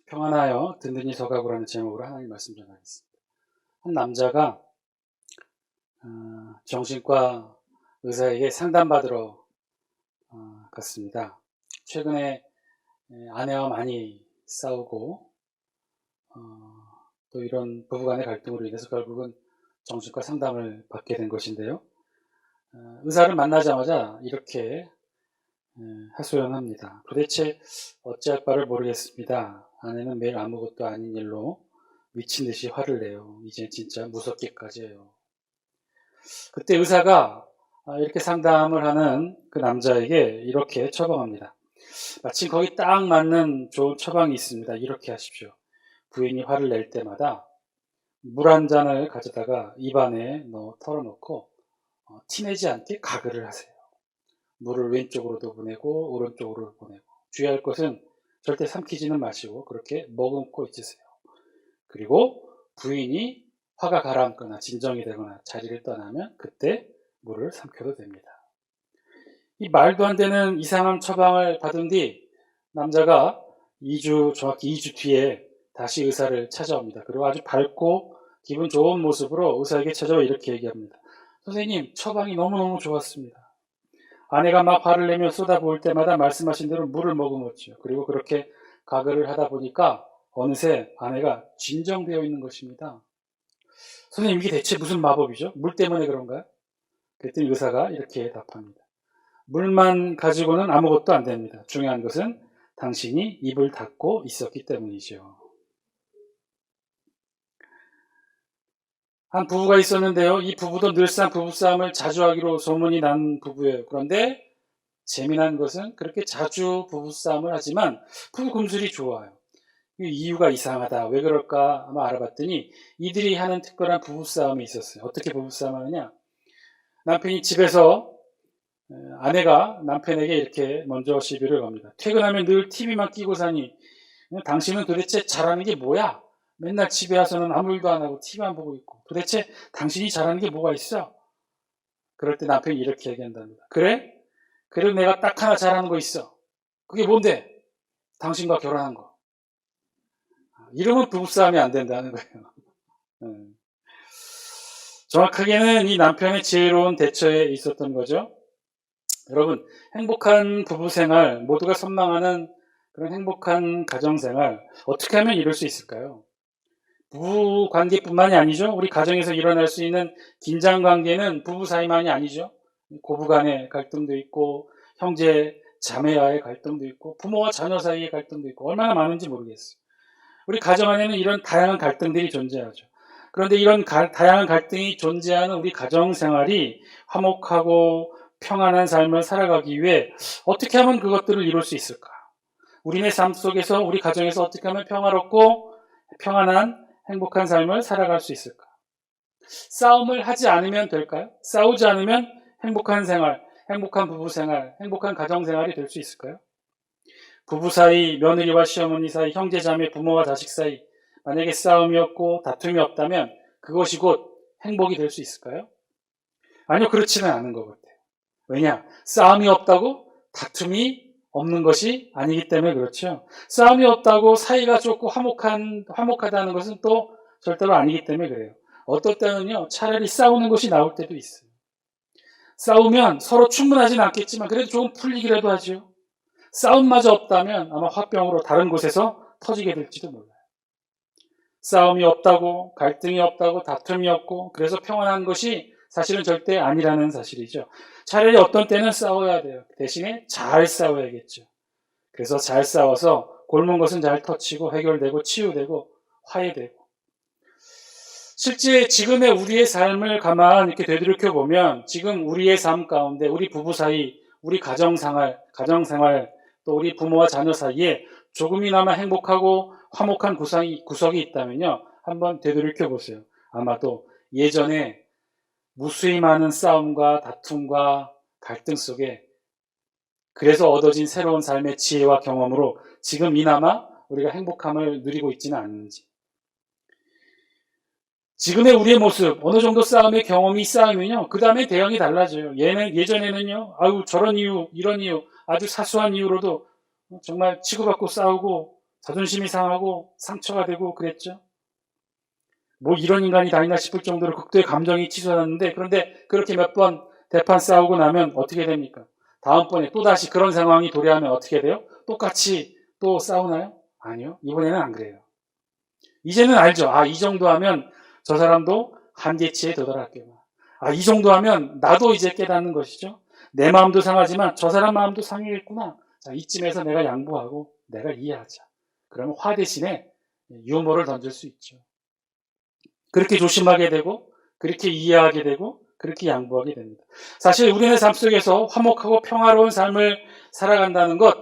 평안하여 든든히 서가구라는 제목으로 하나님 말씀 전하겠습니다. 한 남자가 정신과 의사에게 상담받으러 갔습니다. 최근에 아내와 많이 싸우고 또 이런 부부간의 갈등으로 인해서 결국은 정신과 상담을 받게 된 것인데요. 의사를 만나자마자 이렇게 하소연합니다. 도대체 어찌할 바를 모르겠습니다. 아내는 매일 아무것도 아닌 일로 미친 듯이 화를 내요. 이제 진짜 무섭기까지 해요. 그때 의사가 이렇게 상담을 하는 그 남자에게 이렇게 처방합니다. 마침 거기 딱 맞는 좋은 처방이 있습니다. 이렇게 하십시오. 부인이 화를 낼 때마다 물 한 잔을 가져다가 입안에 털어놓고 티내지 않게 가글을 하세요. 물을 왼쪽으로도 보내고 오른쪽으로 보내고, 주의할 것은 절대 삼키지는 마시고 그렇게 머금고 있으세요. 그리고 부인이 화가 가라앉거나 진정이 되거나 자리를 떠나면 그때 물을 삼켜도 됩니다. 이 말도 안 되는 이상한 처방을 받은 뒤 남자가 정확히 2주 뒤에 다시 의사를 찾아옵니다. 그리고 아주 밝고 기분 좋은 모습으로 의사에게 찾아와 이렇게 얘기합니다. 선생님, 처방이 너무너무 좋았습니다. 아내가 막 화를 내며 쏟아부을 때마다 말씀하신 대로 물을 머금었죠. 그리고 그렇게 가글을 하다 보니까 어느새 아내가 진정되어 있는 것입니다. 선생님, 이게 대체 무슨 마법이죠? 물 때문에 그런가요? 그랬더니 의사가 이렇게 답합니다. 물만 가지고는 아무것도 안 됩니다. 중요한 것은 당신이 입을 닫고 있었기 때문이죠. 한 부부가 있었는데요. 이 부부도 늘상 부부싸움을 자주 하기로 소문이 난 부부예요. 그런데 재미난 것은 그렇게 자주 부부싸움을 하지만 부부 금술이 좋아요. 이유가 이상하다. 왜 그럴까 아마 알아봤더니 이들이 하는 특별한 부부싸움이 있었어요. 어떻게 부부싸움 하느냐. 남편이 집에서 아내가 남편에게 이렇게 먼저 시비를 겁니다. 퇴근하면 늘 TV만 끼고 사니 당신은 도대체 잘하는 게 뭐야? 맨날 집에 와서는 아무 일도 안 하고 TV만 보고 있고 도대체 당신이 잘하는 게 뭐가 있어? 그럴 때 남편이 이렇게 얘기한답니다. 그래? 그래도 내가 딱 하나 잘하는 거 있어. 그게 뭔데? 당신과 결혼한 거. 이러면 부부싸움이 안 된다는 거예요. 정확하게는 이 남편의 지혜로운 대처에 있었던 거죠. 여러분, 행복한 부부생활, 모두가 선망하는 그런 행복한 가정생활, 어떻게 하면 이룰 수 있을까요? 부부 관계뿐만이 아니죠. 우리 가정에서 일어날 수 있는 긴장 관계는 부부 사이만이 아니죠. 고부 간의 갈등도 있고, 형제, 자매와의 갈등도 있고, 부모와 자녀 사이의 갈등도 있고, 얼마나 많은지 모르겠어요. 우리 가정 안에는 이런 다양한 갈등들이 존재하죠. 그런데 이런 다양한 갈등이 존재하는 우리 가정 생활이 화목하고 평안한 삶을 살아가기 위해 어떻게 하면 그것들을 이룰 수 있을까? 우리네 삶 속에서, 우리 가정에서 어떻게 하면 평화롭고 평안한 행복한 삶을 살아갈 수 있을까? 싸움을 하지 않으면 될까요? 싸우지 않으면 행복한 생활, 행복한 부부 생활, 행복한 가정 생활이 될 수 있을까요? 부부 사이, 며느리와 시어머니 사이, 형제 자매, 부모와 자식 사이 만약에 싸움이 없고 다툼이 없다면 그것이 곧 행복이 될 수 있을까요? 아니요, 그렇지는 않은 것 같아요. 왜냐? 싸움이 없다고 다툼이 없는 것이 아니기 때문에 그렇죠. 싸움이 없다고 사이가 좋고 화목하다는 것은 또 절대로 아니기 때문에 그래요. 어떨 때는요, 차라리 싸우는 것이 나올 때도 있어요. 싸우면 서로 충분하진 않겠지만 그래도 조금 풀리기라도 하죠. 싸움마저 없다면 아마 화병으로 다른 곳에서 터지게 될지도 몰라요. 싸움이 없다고, 갈등이 없다고, 다툼이 없고, 그래서 평안한 것이 사실은 절대 아니라는 사실이죠. 차라리 어떤 때는 싸워야 돼요. 대신에 잘 싸워야겠죠. 그래서 잘 싸워서 골문 것은 잘 터치고 해결되고 치유되고 화해되고. 실제 지금의 우리의 삶을 가만 이렇게 되돌이켜 보면 지금 우리의 삶 가운데 우리 부부 사이, 우리 가정생활, 또 우리 부모와 자녀 사이에 조금이나마 행복하고 화목한 구석이 있다면요. 한번 되돌이켜 보세요. 아마도 예전에 무수히 많은 싸움과 다툼과 갈등 속에 그래서 얻어진 새로운 삶의 지혜와 경험으로 지금 이나마 우리가 행복함을 누리고 있지는 않는지. 지금의 우리의 모습, 어느 정도 싸움의 경험이 쌓이면요. 그 다음에 대응이 달라져요. 예전에는요. 아유, 저런 이유, 이런 이유, 아주 사소한 이유로도 정말 치고받고 싸우고 자존심이 상하고 상처가 되고 그랬죠. 뭐 이런 인간이 다 있나 싶을 정도로 극도의 감정이 치솟았는데, 그런데 그렇게 몇 번 대판 싸우고 나면 어떻게 됩니까? 다음번에 또다시 그런 상황이 도래하면 어떻게 돼요? 똑같이 또 싸우나요? 아니요. 이번에는 안 그래요. 이제는 알죠. 아, 이 정도 하면 저 사람도 한계치에 도달할게요. 아, 이 정도 하면 나도 이제 깨닫는 것이죠. 내 마음도 상하지만 저 사람 마음도 상하겠구나. 자, 이쯤에서 내가 양보하고 내가 이해하자. 그러면 화 대신에 유머를 던질 수 있죠. 그렇게 조심하게 되고, 그렇게 이해하게 되고, 그렇게 양보하게 됩니다. 사실 우리의 삶 속에서 화목하고 평화로운 삶을 살아간다는 것,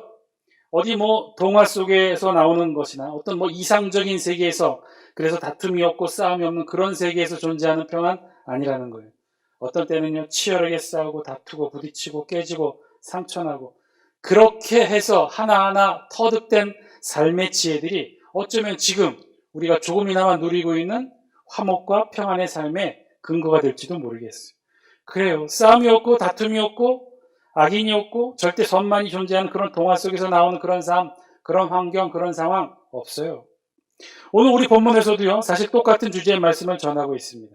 어디 뭐 동화 속에서 나오는 것이나 어떤 뭐 이상적인 세계에서, 그래서 다툼이 없고 싸움이 없는 그런 세계에서 존재하는 평안 아니라는 거예요. 어떤 때는요, 치열하게 싸우고 다투고 부딪히고 깨지고 상처나고, 그렇게 해서 하나하나 터득된 삶의 지혜들이 어쩌면 지금 우리가 조금이나마 누리고 있는 화목과 평안의 삶의 근거가 될지도 모르겠어요. 그래요. 싸움이 없고 다툼이 없고 악인이 없고 절대 선만이 존재하는 그런 동화 속에서 나오는 그런 삶, 그런 환경, 그런 상황 없어요. 오늘 우리 본문에서도요, 사실 똑같은 주제의 말씀을 전하고 있습니다.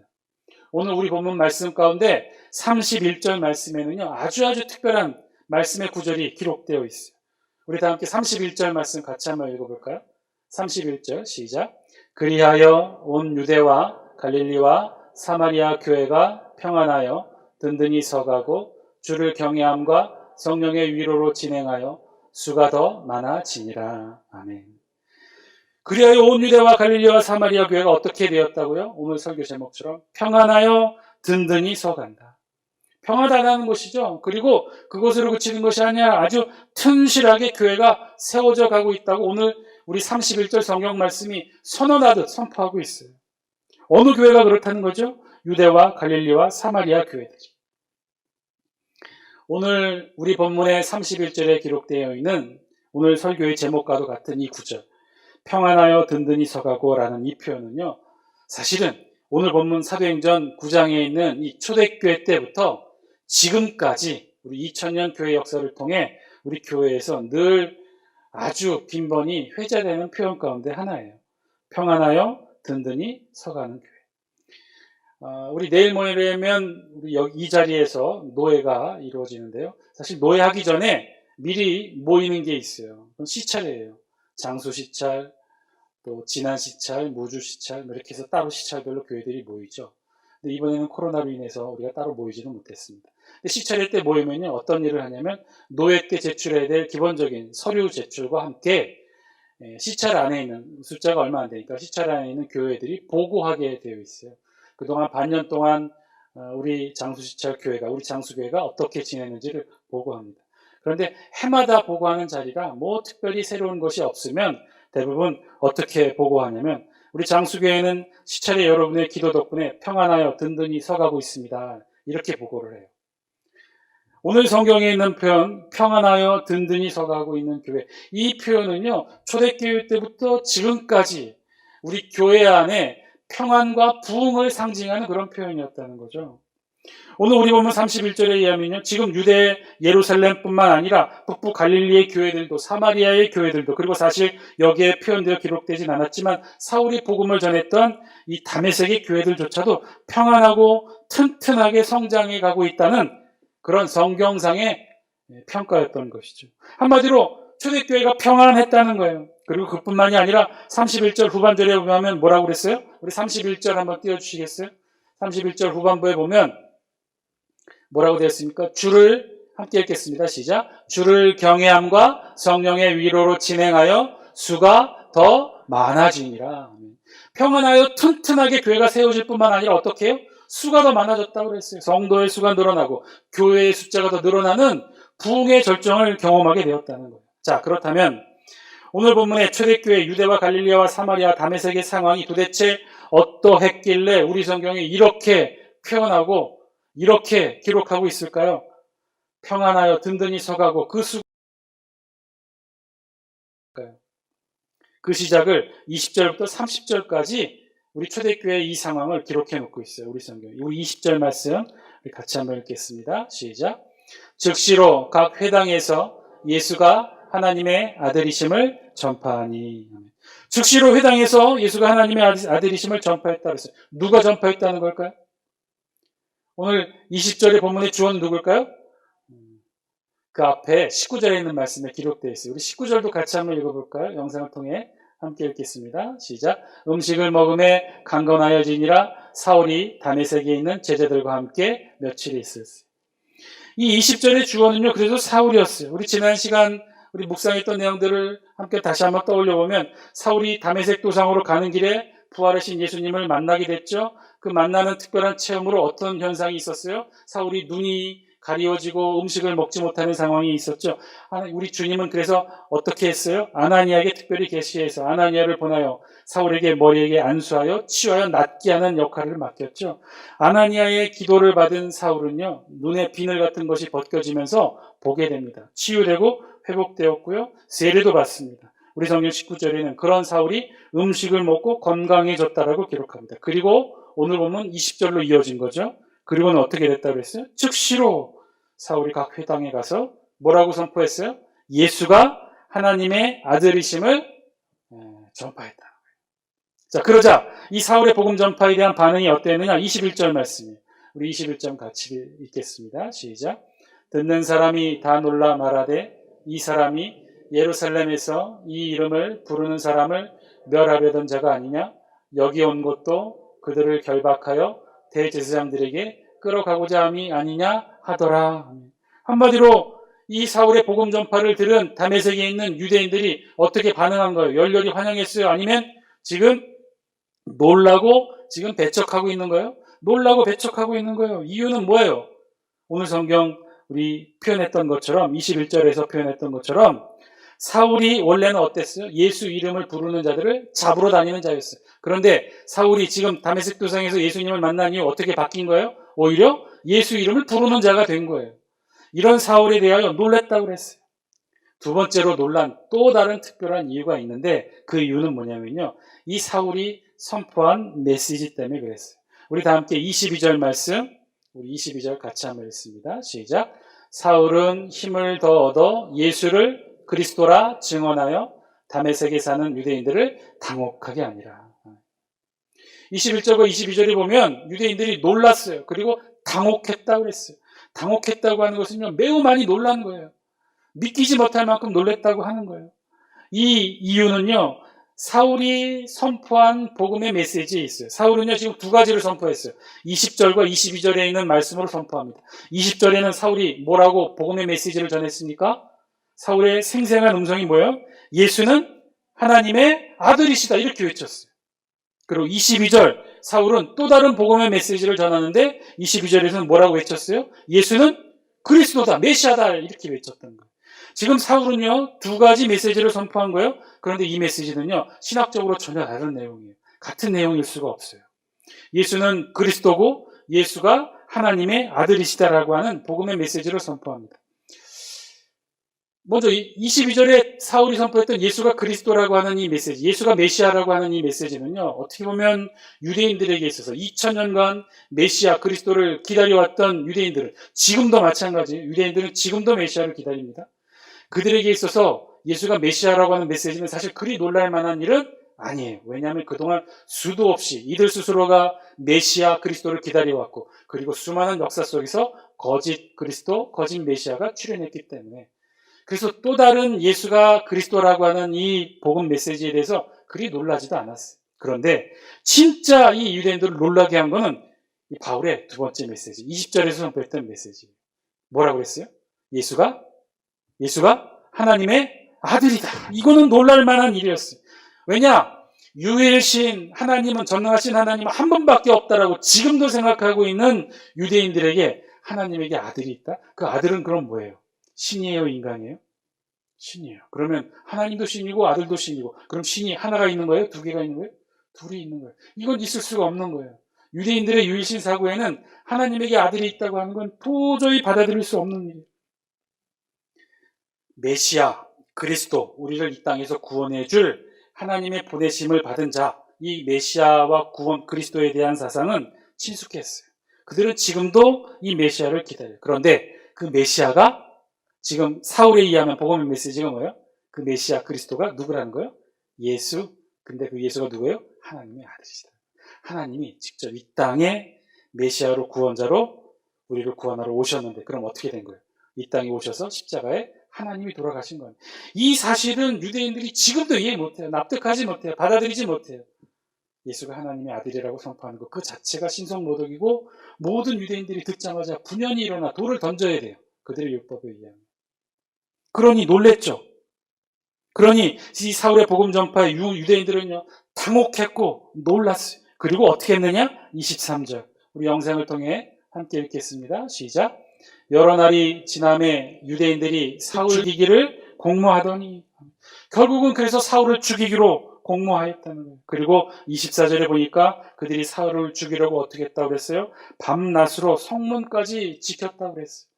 오늘 우리 본문 말씀 가운데 31절 말씀에는요, 아주 특별한 말씀의 구절이 기록되어 있어요. 우리 다 함께 31절 말씀 같이 한번 읽어볼까요? 31절 시작. 그리하여 온 유대와 갈릴리와 사마리아 교회가 평안하여 든든히 서가고 주를 경외함과 성령의 위로로 진행하여 수가 더 많아지니라. 아멘. 그리하여 온 유대와 갈릴리와 사마리아 교회가 어떻게 되었다고요? 오늘 설교 제목처럼 평안하여 든든히 서간다. 평안하다는 것이죠. 그리고 그것으로 그치는 것이 아니라 아주 튼실하게 교회가 세워져 가고 있다고 오늘 우리 31절 성경 말씀이 선언하듯 선포하고 있어요. 어느 교회가 그렇다는 거죠? 유대와 갈릴리와 사마리아 교회들이. 오늘 우리 본문의 31절에 기록되어 있는 오늘 설교의 제목과도 같은 이 구절, 평안하여 든든히 서가고 라는 이 표현은요, 사실은 오늘 본문 사도행전 9장에 있는 이 초대교회 때부터 지금까지 우리 2000년 교회 역사를 통해 우리 교회에서 늘 아주 빈번히 회자되는 표현 가운데 하나예요. 평안하여 든든히 서가는 교회. 우리 내일 모이려면 우리 여기 이 자리에서 노예가 이루어지는데요. 사실 노예하기 전에 미리 모이는 게 있어요. 그건 시찰이에요. 장수 시찰, 또 지난 시찰, 무주 시찰, 이렇게 해서 따로 시찰별로 교회들이 모이죠. 근데 이번에는 코로나로 인해서 우리가 따로 모이지는 못했습니다. 근데 시찰일 때 모이면요, 어떤 일을 하냐면 노예 때 제출해야 될 기본적인 서류 제출과 함께 시찰 안에 있는 숫자가 얼마 안 되니까 시찰 안에 있는 교회들이 보고하게 되어 있어요. 그동안 반년 동안 우리 장수시찰 교회가, 우리 장수교회가 어떻게 지냈는지를 보고합니다. 그런데 해마다 보고하는 자리가 뭐 특별히 새로운 것이 없으면 대부분 어떻게 보고하냐면 우리 장수교회는 시찰의 여러분의 기도 덕분에 평안하여 든든히 서가고 있습니다. 이렇게 보고를 해요. 오늘 성경에 있는 표현, 평안하여 든든히 서가고 있는 교회. 이 표현은요, 초대교회 때부터 지금까지 우리 교회 안에 평안과 부흥을 상징하는 그런 표현이었다는 거죠. 오늘 우리 본문 31절에 의하면요, 지금 유대 예루살렘뿐만 아니라 북부 갈릴리의 교회들도, 사마리아의 교회들도, 그리고 사실 여기에 표현되어 기록되진 않았지만 사울이 복음을 전했던 이 다메섹의 교회들조차도 평안하고 튼튼하게 성장해 가고 있다는 그런 성경상의 평가였던 것이죠. 한마디로 초대교회가 평안했다는 거예요. 그리고 그뿐만이 아니라 31절 후반절에 보면 뭐라고 그랬어요? 우리 31절 한번 띄워주시겠어요? 31절 후반부에 보면 뭐라고 되었습니까? 주를 함께 읽겠습니다. 시작. 주를 경외함과 성령의 위로로 진행하여 수가 더 많아지니라. 평안하여 튼튼하게 교회가 세워질 뿐만 아니라 어떻게 해요? 수가 더 많아졌다고 그랬어요. 성도의 수가 늘어나고 교회의 숫자가 더 늘어나는 부흥의 절정을 경험하게 되었다는 거예요. 자, 그렇다면 오늘 본문의 초대교회 유대와 갈릴리아와 사마리아 다메섹의 상황이 도대체 어떠했길래 우리 성경이 이렇게 표현하고 이렇게 기록하고 있을까요? 평안하여 든든히 서가고 그 시작을 20절부터 30절까지 우리 초대교회의 이 상황을 기록해 놓고 있어요. 우리 성경. 이 20절 말씀 같이 한번 읽겠습니다. 시작. 즉시로 각 회당에서 예수가 하나님의 아들이심을 전파하니. 즉시로 회당에서 예수가 하나님의 아들이심을 전파했다고 했어요. 누가 전파했다는 걸까요? 오늘 20절의 본문의 주어는 누굴까요? 그 앞에 19절에 있는 말씀에 기록되어 있어요. 우리 19절도 같이 한번 읽어볼까요? 영상을 통해 함께 읽겠습니다. 시작. 음식을 먹음에 강건하여지니라. 사울이 다메섹에 있는 제자들과 함께 며칠 있었어요. 이 20절의 주어는요, 그래서 사울이었어요. 우리 지난 시간 우리 묵상했던 내용들을 함께 다시 한번 떠올려 보면 사울이 다메섹 도상으로 가는 길에 부활하신 예수님을 만나게 됐죠. 그 만나는 특별한 체험으로 어떤 현상이 있었어요? 사울이 눈이 가리워지고 음식을 먹지 못하는 상황이 있었죠. 우리 주님은 그래서 어떻게 했어요? 아나니아에게 특별히 계시해서 아나니아를 보내어 사울에게 머리에게 안수하여 치유하여 낫게 하는 역할을 맡겼죠. 아나니아의 기도를 받은 사울은요, 눈에 비늘 같은 것이 벗겨지면서 보게 됩니다. 치유되고 회복되었고요, 세례도 받습니다. 우리 성경 19절에는 그런 사울이 음식을 먹고 건강해졌다라고 기록합니다. 그리고 오늘 보면 20절로 이어진 거죠. 그리고는 어떻게 됐다고 했어요? 즉시로 사울이 각 회당에 가서 뭐라고 선포했어요? 예수가 하나님의 아들이심을 전파했다. 자, 그러자 이 사울의 복음 전파에 대한 반응이 어땠느냐? 21절 말씀이에요. 우리 21절 같이 읽겠습니다. 시작. 듣는 사람이 다 놀라 말하되 이 사람이 예루살렘에서 이 이름을 부르는 사람을 멸하려던 자가 아니냐? 여기 온 것도 그들을 결박하여 대제사장들에게 끌어가고자 함이 아니냐 하더라. 한마디로 이 사울의 복음 전파를 들은 다메섹에 있는 유대인들이 어떻게 반응한 거예요? 열렬히 환영했어요? 아니면 지금 놀라고 지금 배척하고 있는 거예요? 놀라고 배척하고 있는 거예요. 이유는 뭐예요? 오늘 성경 우리 표현했던 것처럼 21절에서 표현했던 것처럼 사울이 원래는 어땠어요? 예수 이름을 부르는 자들을 잡으러 다니는 자였어요. 그런데 사울이 지금 다메섹 도상에서 예수님을 만난 이후 어떻게 바뀐 거예요? 오히려 예수 이름을 부르는 자가 된 거예요. 이런 사울에 대하여 놀랬다고 그랬어요. 두 번째로 놀란 또 다른 특별한 이유가 있는데 그 이유는 뭐냐면요, 이 사울이 선포한 메시지 때문에 그랬어요. 우리 다 함께 22절 말씀, 우리 22절 같이 한번 읽습니다. 시작. 사울은 힘을 더 얻어 예수를 그리스도라 증언하여 다메섹에 사는 유대인들을 당혹하게 하니라. 21절과 22절에 보면 유대인들이 놀랐어요. 그리고 당혹했다고 그랬어요. 당혹했다고 하는 것은요, 매우 많이 놀란 거예요. 믿기지 못할 만큼 놀랬다고 하는 거예요. 이 이유는요, 사울이 선포한 복음의 메시지에 있어요. 사울은요, 지금 두 가지를 선포했어요. 20절과 22절에 있는 말씀으로 선포합니다. 20절에는 사울이 뭐라고 복음의 메시지를 전했습니까? 사울의 생생한 음성이 뭐예요? 예수는 하나님의 아들이시다, 이렇게 외쳤어요. 그리고 22절, 사울은 또 다른 복음의 메시지를 전하는데 22절에서는 뭐라고 외쳤어요? 예수는 그리스도다, 메시아다, 이렇게 외쳤던 거예요. 지금 사울은요, 두 가지 메시지를 선포한 거예요. 그런데 이 메시지는요, 신학적으로 전혀 다른 내용이에요. 같은 내용일 수가 없어요. 예수는 그리스도고 예수가 하나님의 아들이시다라고 하는 복음의 메시지를 선포합니다. 먼저 22절에 사울이 선포했던 예수가 그리스도라고 하는 이 메시지, 예수가 메시아라고 하는 이 메시지는요, 어떻게 보면 유대인들에게 있어서 2000년간 메시아 그리스도를 기다려왔던 유대인들은, 지금도 마찬가지, 유대인들은 지금도 메시아를 기다립니다. 그들에게 있어서 예수가 메시아라고 하는 메시지는 사실 그리 놀랄 만한 일은 아니에요. 왜냐하면 그동안 수도 없이 이들 스스로가 메시아 그리스도를 기다려왔고, 그리고 수많은 역사 속에서 거짓 그리스도, 거짓 메시아가 출현했기 때문에, 그래서 또 다른 예수가 그리스도라고 하는 이 복음 메시지에 대해서 그리 놀라지도 않았어요. 그런데 진짜 이 유대인들을 놀라게 한 거는 이 바울의 두 번째 메시지, 20절에서 선포했던 메시지. 뭐라고 그랬어요? 예수가 하나님의 아들이다. 이거는 놀랄 만한 일이었어요. 왜냐? 유일신 하나님은, 전능하신 하나님은 한 분밖에 없다라고 지금도 생각하고 있는 유대인들에게 하나님에게 아들이 있다? 그 아들은 그럼 뭐예요? 신이에요, 인간이에요? 신이에요. 그러면 하나님도 신이고 아들도 신이고, 그럼 신이 하나가 있는 거예요? 두 개가 있는 거예요? 둘이 있는 거예요. 이건 있을 수가 없는 거예요. 유대인들의 유일신 사고에는 하나님에게 아들이 있다고 하는 건 도저히 받아들일 수 없는 일이에요. 메시아, 그리스도, 우리를 이 땅에서 구원해 줄 하나님의 보내심을 받은 자, 이 메시아와 구원, 그리스도에 대한 사상은 친숙했어요. 그들은 지금도 이 메시아를 기다려요. 그런데 그 메시아가 지금 사울에 의하면 복음의 메시지가 뭐예요? 그 메시아 그리스도가 누구라는 거예요? 예수. 근데 그 예수가 누구예요? 하나님의 아들이시다. 하나님이 직접 이 땅에 메시아로 구원자로 우리를 구원하러 오셨는데 그럼 어떻게 된 거예요? 이 땅에 오셔서 십자가에 하나님이 돌아가신 거예요. 이 사실은 유대인들이 지금도 이해 못해요. 납득하지 못해요. 받아들이지 못해요. 예수가 하나님의 아들이라고 선포하는 것 그 자체가 신성모독이고 모든 유대인들이 듣자마자 분연히 일어나 돌을 던져야 돼요. 그들의 율법에 의하면. 그러니 놀랬죠. 그러니 이 사울의 복음 전파에 유대인들은요 당혹했고 놀랐어요. 그리고 어떻게 했느냐? 23절 우리 영상을 통해 함께 읽겠습니다. 시작. 여러 날이 지남에 유대인들이 사울 죽이기를 공모하더니 결국은 그래서 사울을 죽이기로 공모하였다는 거예요. 그리고 24절에 보니까 그들이 사울을 죽이려고 어떻게 했다고 그랬어요? 밤낮으로 성문까지 지켰다고 그랬어요.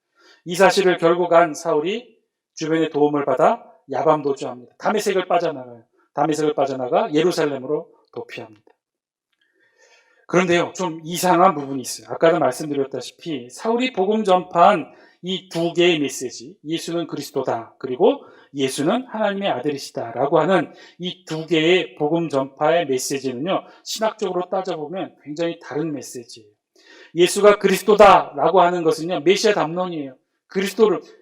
이 사실을 결국 안 사울이 주변의 도움을 받아 야밤도주합니다. 다메섹을 빠져나가요. 다메섹을 빠져나가 예루살렘으로 도피합니다. 그런데요, 좀 이상한 부분이 있어요. 아까도 말씀드렸다시피 사울이 복음 전파한 이 두 개의 메시지, 예수는 그리스도다, 그리고 예수는 하나님의 아들이시다 라고 하는 이 두 개의 복음 전파의 메시지는요, 신학적으로 따져보면 굉장히 다른 메시지예요. 예수가 그리스도다 라고 하는 것은요, 메시아 담론이에요.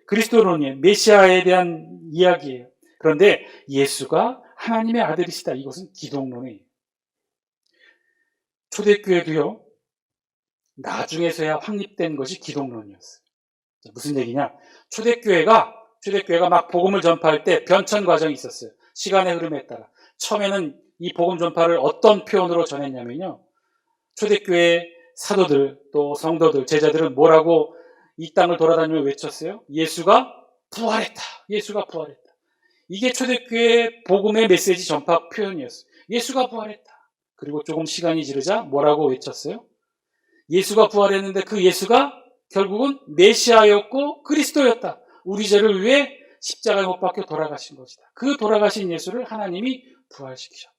그리스도론이에요. 메시아에 대한 이야기예요. 그런데 예수가 하나님의 아들이시다, 이것은 기독론이에요. 초대교회도요, 나중에서야 확립된 것이 기독론이었어요. 무슨 얘기냐? 초대교회가 막 복음을 전파할 때 변천 과정이 있었어요. 시간의 흐름에 따라. 처음에는 이 복음 전파를 어떤 표현으로 전했냐면요. 초대교회 사도들, 또 성도들, 제자들은 뭐라고 이 땅을 돌아다니며 외쳤어요? 예수가 부활했다. 예수가 부활했다. 이게 초대교회 복음의 메시지 전파 표현이었어요. 예수가 부활했다. 그리고 조금 시간이 지르자 뭐라고 외쳤어요? 예수가 부활했는데 그 예수가 결국은 메시아였고 그리스도였다. 우리 죄를 위해 십자가에 못 박혀 돌아가신 것이다. 그 돌아가신 예수를 하나님이 부활시키셨다.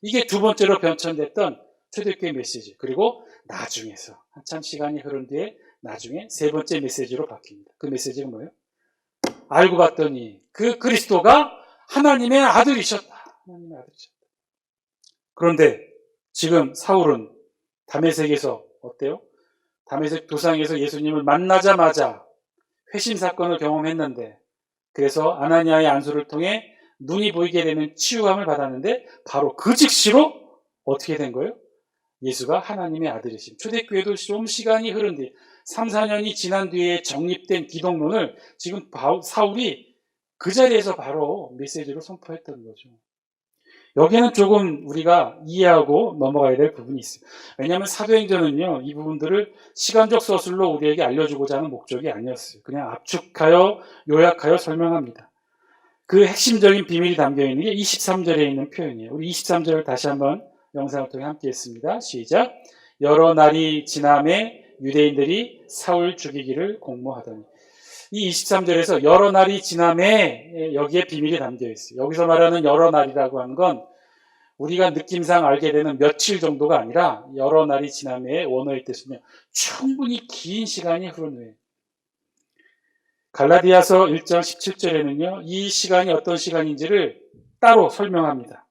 이게 두 번째로 변천됐던 초대교회 메시지. 그리고 나중에서 한참 시간이 흐른 뒤에 나중에 세 번째 메시지로 바뀝니다. 그 메시지가 뭐예요? 알고 봤더니 그 그리스도가 하나님의 아들이셨다. 하나님의 아들이셨다. 그런데 지금 사울은 다메섹에서 어때요? 다메섹 도상에서 예수님을 만나자마자 회심 사건을 경험했는데 그래서 아나니아의 안수를 통해 눈이 보이게 되는 치유함을 받았는데 바로 그 즉시로 어떻게 된 거예요? 예수가 하나님의 아들이심. 초대교회도 좀 시간이 흐른 뒤 3, 4년이 지난 뒤에 정립된 기독론을 지금 사울이 그 자리에서 바로 메시지로 선포했던 거죠. 여기에는 조금 우리가 이해하고 넘어가야 될 부분이 있어요. 왜냐하면 사도행전은요, 이 부분들을 시간적 서술로 우리에게 알려주고자 하는 목적이 아니었어요. 그냥 압축하여 요약하여 설명합니다. 그 핵심적인 비밀이 담겨있는 게 23절에 있는 표현이에요. 우리 23절을 다시 한번 영상을 통해 함께 했습니다. 시작. 여러 날이 지남에 유대인들이 사울 죽이기를 공모하더니. 이 23절에서 여러 날이 지남에 여기에 비밀이 담겨 있어요. 여기서 말하는 여러 날이라고 하는 건 우리가 느낌상 알게 되는 며칠 정도가 아니라 여러 날이 지남에 원어의 뜻은요. 충분히 긴 시간이 흐른 후에. 갈라디아서 1장 17절에는요. 이 시간이 어떤 시간인지를 따로 설명합니다.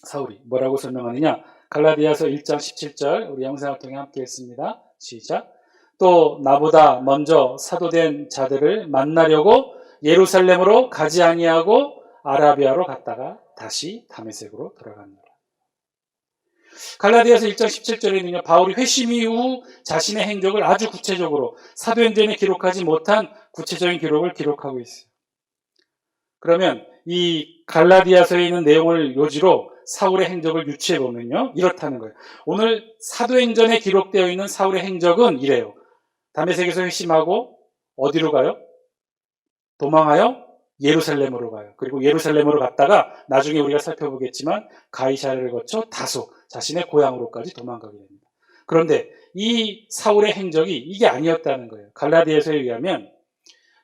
사울이 뭐라고 설명하느냐? 갈라디아서 1장 17절 우리 영상을 통해 함께 했습니다. 시작. 또 나보다 먼저 사도된 자들을 만나려고 예루살렘으로 가지 아니하고 아라비아로 갔다가 다시 다메섹으로 돌아갑니다. 갈라디아서 1장 17절에는요. 바울이 회심 이후 자신의 행적을 아주 구체적으로 사도행전에 기록하지 못한 구체적인 기록을 기록하고 있어요. 그러면 이 갈라디아서에 있는 내용을 요지로 사울의 행적을 유추해 보면요. 이렇다는 거예요. 오늘 사도행전에 기록되어 있는 사울의 행적은 이래요. 다메섹에서 회심하고 어디로 가요? 도망하여 예루살렘으로 가요. 그리고 예루살렘으로 갔다가 나중에 우리가 살펴보겠지만 가이사랴를 거쳐 다소 자신의 고향으로까지 도망가게 됩니다. 그런데 이 사울의 행적이 이게 아니었다는 거예요. 갈라디아서에 의하면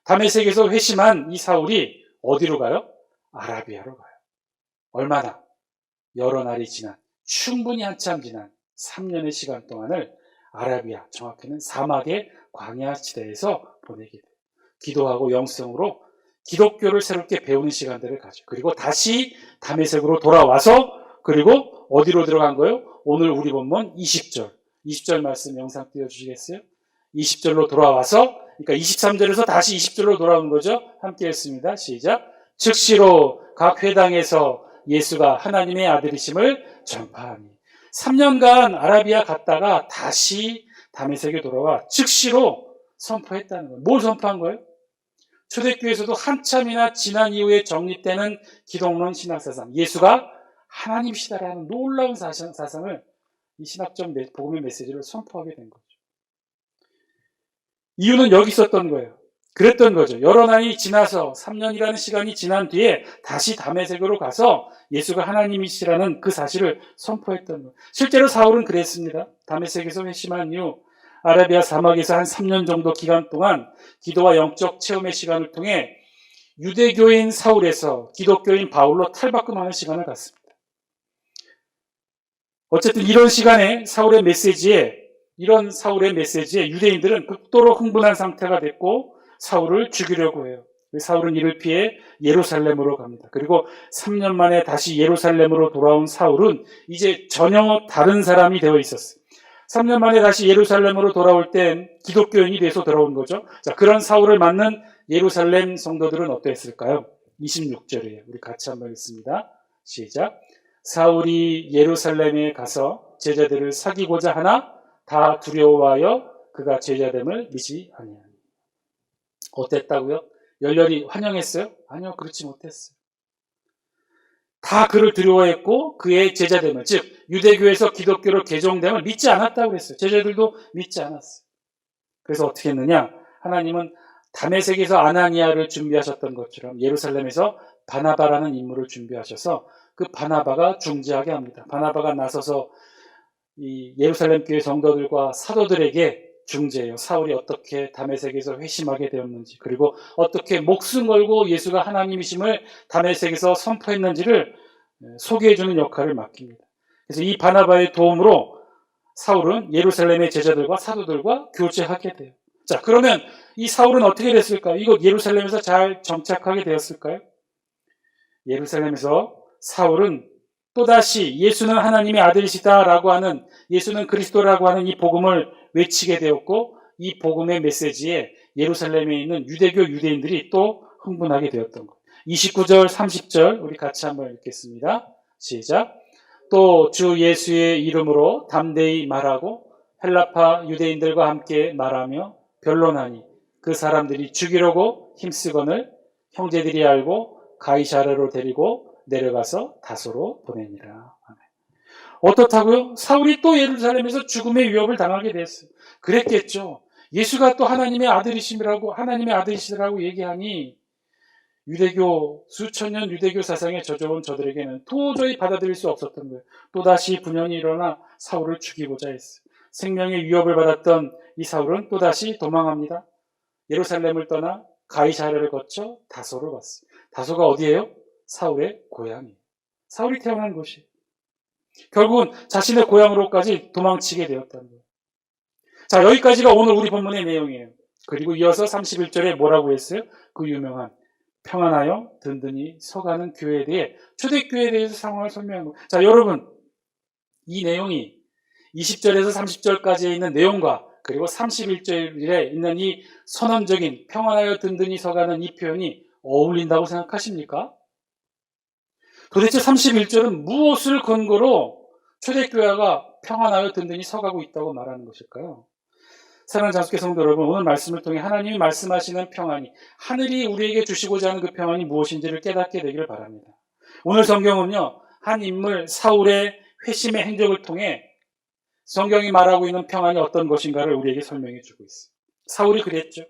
다메섹에서 회심한 이 사울이 어디로 가요? 아라비아로 가요. 얼마나? 여러 날이 지난, 충분히 한참 지난 3년의 시간 동안을 아라비아, 정확히는 사막의 광야 지대에서 보내게 돼요. 기도하고 영성으로 기독교를 새롭게 배우는 시간들을 가져. 그리고 다시 다메섹으로 돌아와서 그리고 어디로 들어간 거예요? 오늘 우리 본문 20절. 20절 말씀 영상 띄워주시겠어요? 20절로 돌아와서 그러니까 23절에서 다시 20절로 돌아온 거죠. 함께 했습니다. 시작. 즉시로 각 회당에서 예수가 하나님의 아들이심을 전파하니 3년간 아라비아 갔다가 다시 다메섹에 돌아와 즉시로 선포했다는 거예요. 뭘 선포한 거예요? 초대교회에서도 한참이나 지난 이후에 정립되는 기독론 신학사상, 예수가 하나님이시다라는 놀라운 사상을 이 신학적 복음의 메시지를 선포하게 된 거죠. 이유는 여기 있었던 거예요. 그랬던 거죠. 여러 날이 지나서 3년이라는 시간이 지난 뒤에 다시 다메섹으로 가서 예수가 하나님이시라는 그 사실을 선포했던 거예요. 실제로 사울은 그랬습니다. 다메섹에서 회심한 이후 아라비아 사막에서 한 3년 정도 기간 동안 기도와 영적 체험의 시간을 통해 유대교인 사울에서 기독교인 바울로 탈바꿈하는 시간을 갖습니다. 어쨌든 이런 시간에 사울의 메시지에 유대인들은 극도로 흥분한 상태가 됐고 사울을 죽이려고 해요. 사울은 이를 피해 예루살렘으로 갑니다. 그리고 3년 만에 다시 예루살렘으로 돌아온 사울은 이제 전혀 다른 사람이 되어 있었어요. 3년 만에 다시 예루살렘으로 돌아올 땐 기독교인이 돼서 돌아온 거죠. 자, 그런 사울을 맞는 예루살렘 성도들은 어땠을까요? 26절이에요. 우리 같이 한번 읽습니다. 시작. 사울이 예루살렘에 가서 제자들을 사귀고자 하나 다 두려워하여 그가 제자됨을 믿지 아니하니. 어땠다고요? 열렬히 환영했어요? 아니요, 그렇지 못했어요. 다 그를 두려워했고 그의 제자됨을, 즉 유대교에서 기독교로 개종됨을 믿지 않았다고 그랬어요. 제자들도 믿지 않았어요. 그래서 어떻게 했느냐? 하나님은 다메섹에서 아나니아를 준비하셨던 것처럼 예루살렘에서 바나바라는 인물을 준비하셔서 그 바나바가 중재하게 합니다. 바나바가 나서서 이 예루살렘 교회 성도들과 사도들에게 중재해요. 사울이 어떻게 다메섹에서 회심하게 되었는지, 그리고 어떻게 목숨 걸고 예수가 하나님이심을 다메섹에서 선포했는지를 소개해주는 역할을 맡깁니다. 그래서 이 바나바의 도움으로 사울은 예루살렘의 제자들과 사도들과 교제하게 돼요. 자, 그러면 이 사울은 어떻게 됐을까요? 이곳 예루살렘에서 잘 정착하게 되었을까요? 예루살렘에서 사울은 또다시 예수는 하나님의 아들이시다라고 하는, 예수는 그리스도라고 하는 이 복음을 외치게 되었고, 이 복음의 메시지에 예루살렘에 있는 유대인들이 또 흥분하게 되었던 것. 29절, 30절 우리 같이 한번 읽겠습니다. 시작. 또 주 예수의 이름으로 담대히 말하고 헬라파 유대인들과 함께 말하며 변론하니 그 사람들이 죽이려고 힘쓰거늘 형제들이 알고 가이사랴로 데리고 내려가서 다소로 보내니라. 어떻다고요? 사울이 또 예루살렘에서 죽음의 위협을 당하게 됐어요. 그랬겠죠. 예수가 또 하나님의 아들이시라고 얘기하니 수천 년 유대교 사상에 젖어온 저들에게는 도저히 받아들일 수 없었던 거예요. 또다시 분연이 일어나 사울을 죽이고자 했어요. 생명의 위협을 받았던 이 사울은 또다시 도망합니다. 예루살렘을 떠나 가이사랴를 거쳐 다소로 갔어요. 다소가 어디예요? 사울의 고향이에요. 사울이 태어난 곳이에요. 결국은 자신의 고향으로까지 도망치게 되었다는 거예요. 자, 여기까지가 오늘 우리 본문의 내용이에요. 그리고 이어서 31절에 뭐라고 했어요? 그 유명한 평안하여 든든히 서가는 교회에 대해, 초대교회에 대해서 상황을 설명한 거예요. 자, 여러분, 이 내용이 20절에서 30절까지에 있는 내용과 그리고 31절에 있는 이 선언적인 평안하여 든든히 서가는 이 표현이 어울린다고 생각하십니까? 도대체 31절은 무엇을 근거로 초대교회가 평안하여 든든히 서가고 있다고 말하는 것일까요? 사랑하는 장수교 성도 여러분, 오늘 말씀을 통해 하나님이 말씀하시는 평안이, 하늘이 우리에게 주시고자 하는 그 평안이 무엇인지를 깨닫게 되기를 바랍니다. 오늘 성경은요, 한 인물 사울의 회심의 행적을 통해 성경이 말하고 있는 평안이 어떤 것인가를 우리에게 설명해 주고 있어요. 사울이 그랬죠.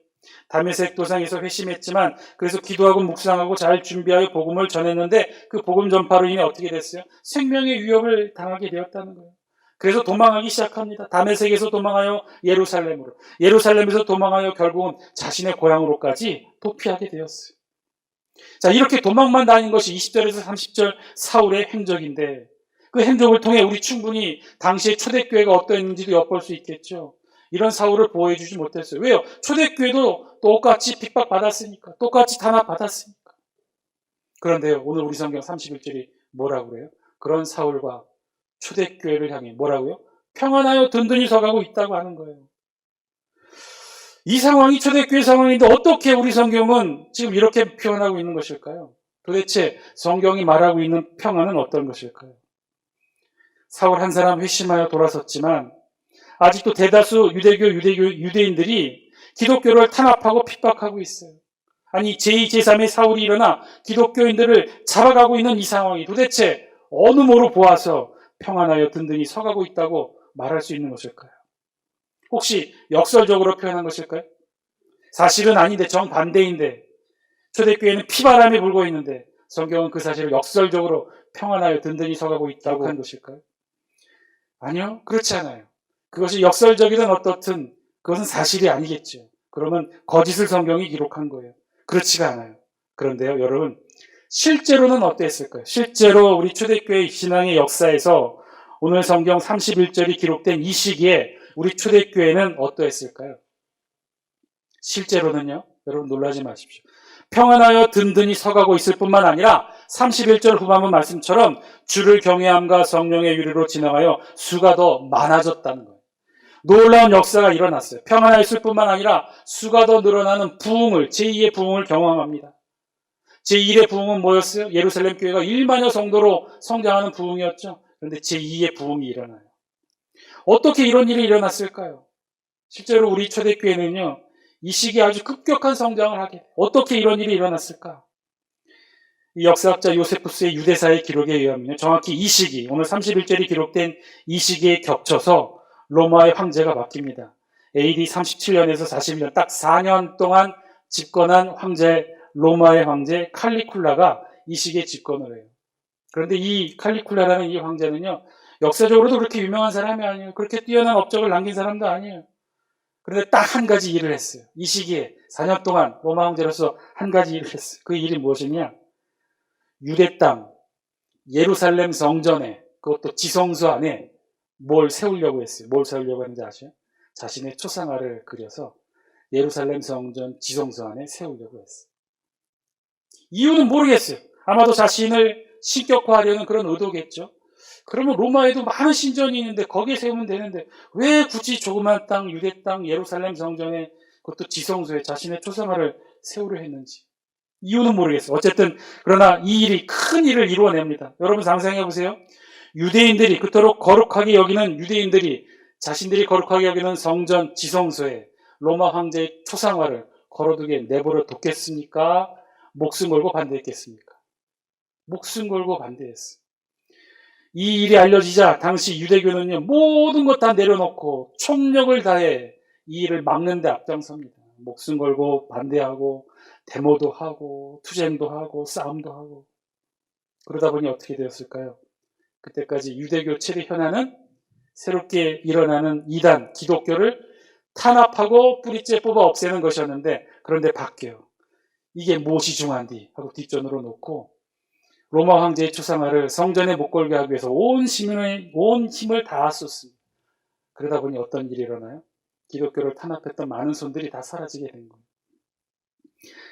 다메섹 도상에서 회심했지만, 그래서 기도하고 묵상하고 잘 준비하여 복음을 전했는데 그 복음 전파로 인해 어떻게 됐어요? 생명의 위협을 당하게 되었다는 거예요. 그래서 도망하기 시작합니다. 다메섹에서 도망하여 예루살렘으로, 예루살렘에서 도망하여 결국은 자신의 고향으로까지 도피하게 되었어요. 자, 이렇게 도망만 다닌 것이 20절에서 30절 사울의 행적인데, 그 행적을 통해 우리 충분히 당시의 초대교회가 어떠했는지도 엿볼 수 있겠죠. 이런 사울을 보호해주지 못했어요. 왜요? 초대교회도 똑같이 핍박받았으니까. 똑같이 탄압받았으니까. 그런데요, 오늘 우리 성경 31절이 뭐라고 그래요? 그런 사울과 초대교회를 향해 뭐라고요? 평안하여 든든히 서가고 있다고 하는 거예요. 이 상황이 초대교회 상황인데 어떻게 우리 성경은 지금 이렇게 표현하고 있는 것일까요? 도대체 성경이 말하고 있는 평안은 어떤 것일까요? 사울 한 사람 회심하여 돌아섰지만 아직도 대다수 유대인들이 기독교를 탄압하고 핍박하고 있어요. 아니 제2, 제3의 사울이 일어나 기독교인들을 잡아가고 있는 이 상황이 도대체 어느 모로 보아서 평안하여 든든히 서가고 있다고 말할 수 있는 것일까요? 혹시 역설적으로 표현한 것일까요? 사실은 아닌데 정반대인데 초대교회는 피바람이 불고 있는데 성경은 그 사실을 역설적으로 평안하여 든든히 서가고 있다고 한 것일까요? 아니요, 그렇지 않아요. 그것이 역설적이든 어떻든 그것은 사실이 아니겠죠. 그러면 거짓을 성경이 기록한 거예요. 그렇지가 않아요. 그런데요, 여러분, 실제로는 어땠을까요? 실제로 우리 초대교회 신앙의 역사에서 오늘 성경 31절이 기록된 이 시기에 우리 초대교회는 어떠했을까요? 실제로는요, 여러분 놀라지 마십시오. 평안하여 든든히 서가고 있을 뿐만 아니라 31절 후반부 말씀처럼 주를 경외함과 성령의 유리로 지나가여 수가 더 많아졌다는 거예요. 놀라운 역사가 일어났어요. 평안하여 있을 뿐만 아니라 수가 더 늘어나는 부흥을, 제2의 부흥을 경험합니다. 제1의 부흥은 뭐였어요? 예루살렘 교회가 1만여 성도로 성장하는 부흥이었죠. 그런데 제2의 부흥이 일어나요. 어떻게 이런 일이 일어났을까요? 실제로 우리 초대교회는요, 이 시기에 아주 급격한 성장을 하게 돼요. 어떻게 이런 일이 일어났을까? 이 역사학자 요세푸스의 유대사의 기록에 의하면 정확히 이 시기, 오늘 31절이 기록된 이 시기에 겹쳐서 로마의 황제가 바뀝니다. AD 37년에서 41년, 딱 4년 동안 집권한 황제, 로마의 황제 칼리쿨라가 이 시기에 집권을 해요. 그런데 이 칼리쿨라라는 이 황제는요, 역사적으로도 그렇게 유명한 사람이 아니에요. 그렇게 뛰어난 업적을 남긴 사람도 아니에요. 그런데 딱 한 가지 일을 했어요. 이 시기에 4년 동안 로마 황제로서 한 가지 일을 했어요. 그 일이 무엇이냐? 유대 땅, 예루살렘 성전에, 그것도 지성소 안에 뭘 세우려고 했어요. 뭘 세우려고 했는지 아세요? 자신의 초상화를 그려서 예루살렘 성전 지성소 안에 세우려고 했어요. 이유는 모르겠어요. 아마도 자신을 신격화하려는 그런 의도겠죠. 그러면 로마에도 많은 신전이 있는데 거기에 세우면 되는데 왜 굳이 조그만 땅, 유대 땅, 예루살렘 성전에 그것도 지성소에 자신의 초상화를 세우려 했는지 이유는 모르겠어요. 어쨌든 그러나 이 일이 큰 일을 이루어냅니다. 여러분 상상해 보세요. 유대인들이 그토록 거룩하게 여기는 유대인들이 자신들이 거룩하게 여기는 성전 지성소에 로마 황제의 초상화를 걸어두게 내버려 뒀겠습니까? 목숨 걸고 반대했겠습니까? 목숨 걸고 반대했어요. 이 일이 알려지자 당시 유대교는요, 모든 것 다 내려놓고 총력을 다해 이 일을 막는 데 앞장섭니다. 목숨 걸고 반대하고 데모도 하고 투쟁도 하고 싸움도 하고. 그러다 보니 어떻게 되었을까요? 그때까지 유대교 체리 현안은 새롭게 일어나는 이단 기독교를 탄압하고 뿌리째 뽑아 없애는 것이었는데 그런데 바뀌어요. 이게 무엇이 중요한디 하고 뒷전으로 놓고 로마 황제의 초상화를 성전에 못 걸게 하기 위해서 온 힘을 다 쏟습니다. 그러다 보니 어떤 일이 일어나요? 기독교를 탄압했던 많은 손들이 다 사라지게 된 거예요.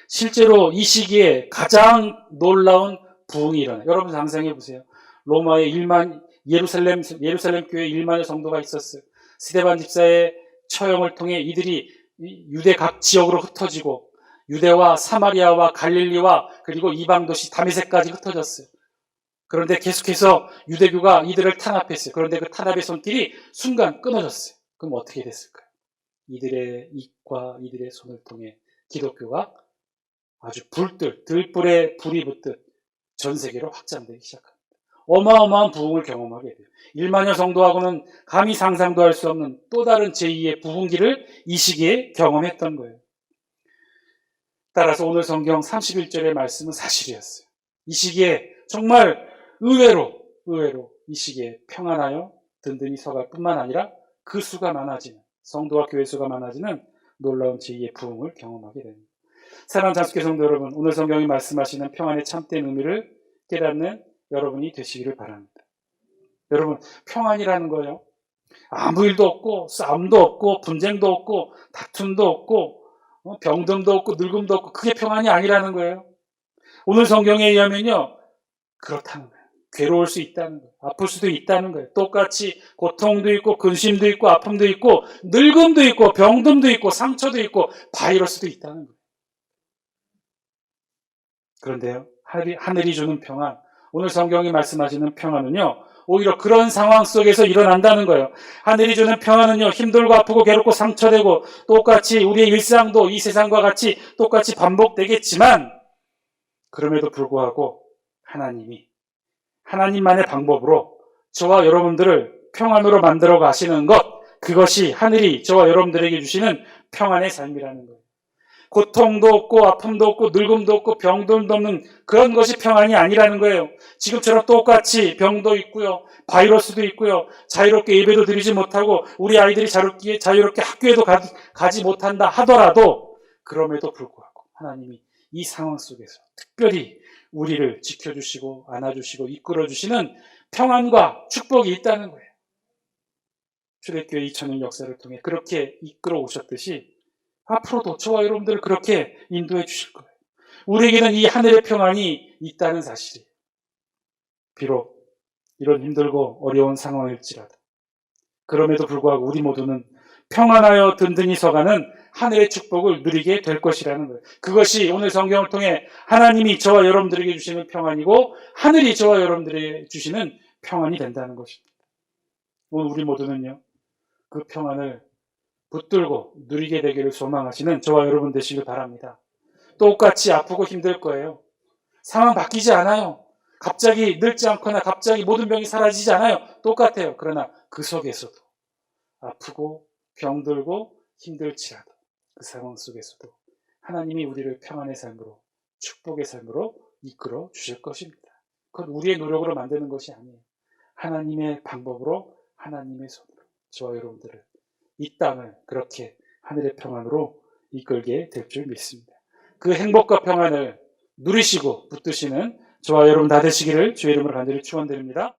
실제로 이 시기에 가장 놀라운 부흥이 일어나요. 여러분 상상해 보세요. 로마의 예루살렘 교회에 1만여 성도가 있었어요. 스데반 집사의 처형을 통해 이들이 유대 각 지역으로 흩어지고 유대와 사마리아와 갈릴리와 그리고 이방 도시 다메섹까지 흩어졌어요. 그런데 계속해서 유대교가 이들을 탄압했어요. 그런데 그 탄압의 손길이 순간 끊어졌어요. 그럼 어떻게 됐을까요? 이들의 입과 이들의 손을 통해 기독교가 아주 들불에 불이 붙듯 전 세계로 확장되기 시작합니다. 어마어마한 부흥을 경험하게 돼요. 1만여 성도하고는 감히 상상도 할 수 없는 또 다른 제2의 부흥기를 이 시기에 경험했던 거예요. 따라서 오늘 성경 31절의 말씀은 사실이었어요. 이 시기에 정말 의외로 이 시기에 평안하여 든든히 서갈 뿐만 아니라 그 수가 많아지는 성도와 교회 수가 많아지는 놀라운 제2의 부흥을 경험하게 됩니다. 사랑하는 장수교 성도 여러분, 오늘 성경이 말씀하시는 평안의 참된 의미를 깨닫는 여러분이 되시기를 바랍니다. 여러분, 평안이라는 거요, 아무 일도 없고 싸움도 없고 분쟁도 없고 다툼도 없고 병듦도 없고 늙음도 없고 그게 평안이 아니라는 거예요. 오늘 성경에 의하면요. 그렇다는 거예요. 괴로울 수 있다는 거예요. 아플 수도 있다는 거예요. 똑같이 고통도 있고 근심도 있고 아픔도 있고 늙음도 있고 병듦도 있고 상처도 있고 바이러스도 있다는 거예요. 그런데요. 하늘이 주는 평안, 오늘 성경이 말씀하시는 평안은요. 오히려 그런 상황 속에서 일어난다는 거예요. 하늘이 주는 평안은요. 힘들고 아프고 괴롭고 상처되고 똑같이 우리의 일상도 이 세상과 같이 똑같이 반복되겠지만 그럼에도 불구하고 하나님이 하나님만의 방법으로 저와 여러분들을 평안으로 만들어 가시는 것, 그것이 하늘이 저와 여러분들에게 주시는 평안의 삶이라는 거예요. 고통도 없고 아픔도 없고 늙음도 없고 병도 없는 그런 것이 평안이 아니라는 거예요. 지금처럼 똑같이 병도 있고요. 바이러스도 있고요. 자유롭게 예배도 드리지 못하고 우리 아이들이 자유롭게 학교에도 가지 못한다 하더라도 그럼에도 불구하고 하나님이 이 상황 속에서 특별히 우리를 지켜주시고 안아주시고 이끌어주시는 평안과 축복이 있다는 거예요. 출애굽교회 2000년 역사를 통해 그렇게 이끌어 오셨듯이 앞으로도 저와 여러분들을 그렇게 인도해 주실 거예요. 우리에게는 이 하늘의 평안이 있다는 사실이에요. 비록 이런 힘들고 어려운 상황일지라도 그럼에도 불구하고 우리 모두는 평안하여 든든히 서가는 하늘의 축복을 누리게 될 것이라는 거예요. 그것이 오늘 성경을 통해 하나님이 저와 여러분들에게 주시는 평안이고 하늘이 저와 여러분들에게 주시는 평안이 된다는 것입니다. 오늘 우리 모두는요. 그 평안을 붙들고 누리게 되기를 소망하시는 저와 여러분 되시길 바랍니다. 똑같이 아프고 힘들 거예요. 상황 바뀌지 않아요. 갑자기 늙지 않거나 갑자기 모든 병이 사라지지 않아요. 똑같아요. 그러나 그 속에서도 아프고 병들고 힘들지라도 그 상황 속에서도 하나님이 우리를 평안의 삶으로 축복의 삶으로 이끌어 주실 것입니다. 그건 우리의 노력으로 만드는 것이 아니에요. 하나님의 방법으로 하나님의 손으로 저와 여러분들을 이 땅을 그렇게 하늘의 평안으로 이끌게 될 줄 믿습니다. 그 행복과 평안을 누리시고 붙드시는 저와 여러분 다 되시기를 주의 이름으로 간절히 축원드립니다.